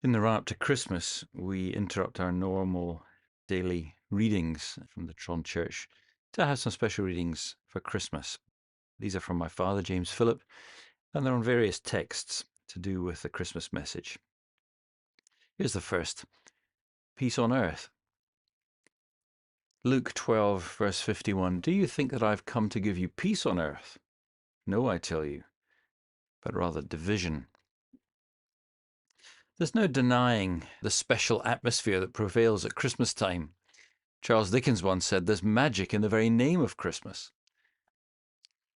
In the run-up to Christmas, we interrupt our normal daily readings from the Tron Church to have some special readings for Christmas. These are from my father, James Philip, and they're on various texts to do with the Christmas message. Here's the first: Peace on earth. Luke 12, verse 51. Do you think that I've come to give you peace on earth? No, I tell you, but rather division. There's no denying the special atmosphere that prevails at Christmas time. Charles Dickens once said there's magic in the very name of Christmas.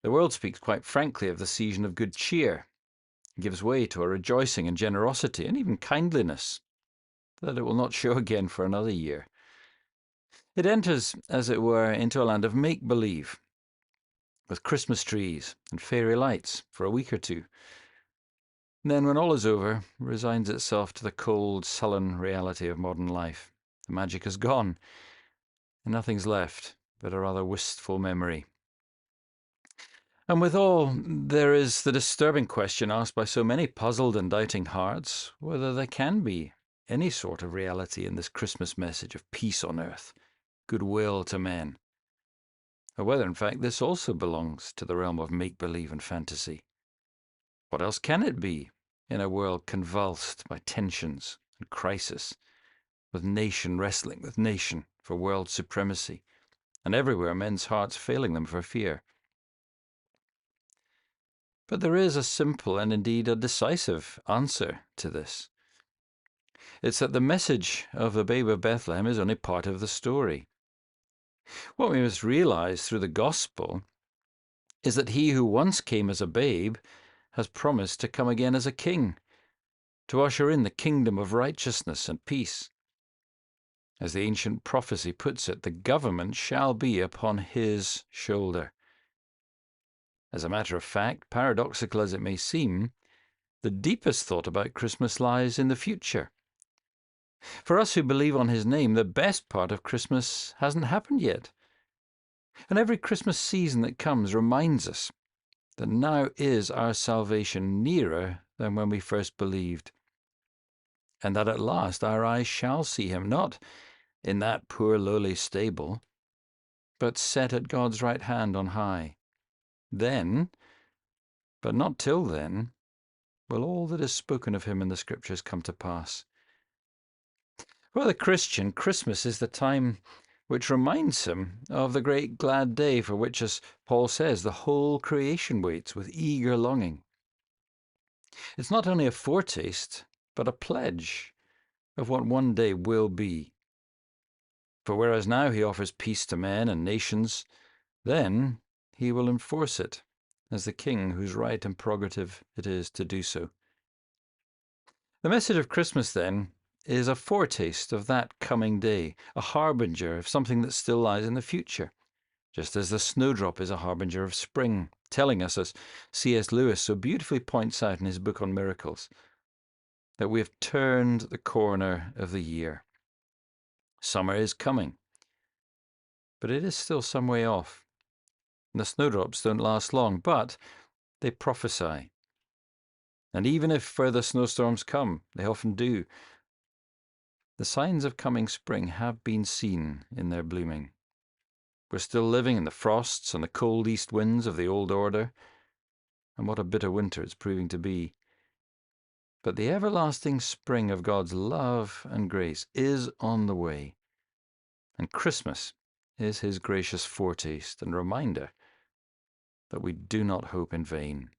The world speaks quite frankly of the season of good cheer. It gives way to a rejoicing and generosity and even kindliness that it will not show again for another year. It enters, as it were, into a land of make-believe, with Christmas trees and fairy lights for a week or two. And then, when all is over, resigns itself to the cold, sullen reality of modern life. The magic is gone, and nothing's left but a rather wistful memory. And withal, there is the disturbing question asked by so many puzzled and doubting hearts, whether there can be any sort of reality in this Christmas message of peace on earth, goodwill to men, or whether, in fact, this also belongs to the realm of make-believe and fantasy. What else can it be in a world convulsed by tensions and crisis, with nation wrestling with nation for world supremacy, and everywhere men's hearts failing them for fear? But there is a simple and indeed a decisive answer to this. It's that the message of the babe of Bethlehem is only part of the story. What we must realize through the gospel is that he who once came as a babe has promised to come again as a king, to usher in the kingdom of righteousness and peace. As the ancient prophecy puts it, the government shall be upon his shoulder. As a matter of fact, paradoxical as it may seem, the deepest thought about Christmas lies in the future. For us who believe on his name, the best part of Christmas hasn't happened yet. And every Christmas season that comes reminds us that now is our salvation nearer than when we first believed, and that at last our eyes shall see him, not in that poor lowly stable, but set at God's right hand on high. Then, but not till then, will all that is spoken of him in the Scriptures come to pass. For the Christian, Christmas is the time which reminds him of the great glad day for which, as Paul says, the whole creation waits with eager longing. It's not only a foretaste, but a pledge of what one day will be. For whereas now he offers peace to men and nations, then he will enforce it as the king whose right and prerogative it is to do so. The message of Christmas, then, is a foretaste of that coming day, a harbinger of something that still lies in the future, just as the snowdrop is a harbinger of spring, telling us, as C.S. Lewis so beautifully points out in his book on miracles, that we have turned the corner of the year. Summer is coming, but it is still some way off. And the snowdrops don't last long, but they prophesy. And even if further snowstorms come, they often do, the signs of coming spring have been seen in their blooming. We're still living in the frosts and the cold east winds of the old order, and what a bitter winter it's proving to be. But the everlasting spring of God's love and grace is on the way, and Christmas is his gracious foretaste and reminder that we do not hope in vain.